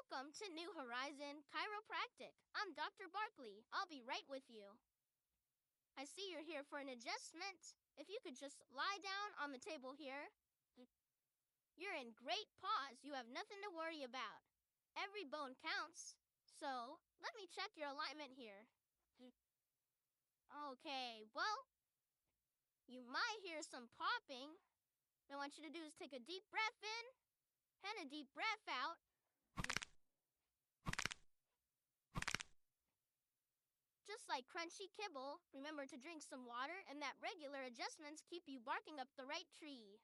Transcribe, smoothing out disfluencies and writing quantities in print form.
Welcome to New Horizon Chiropractic. I'm Dr. Barkley. I'll be right with you. I see you're here for an adjustment. If you could just lie down on the table here. You're in great paws. You have nothing to worry about. Every bone counts. So, let me check your alignment here. Okay, well, you might hear some popping. What I want you to do is take a deep breath in and a deep breath out. Just like crunchy kibble, remember to drink some water and that regular adjustments keep you barking up the right tree.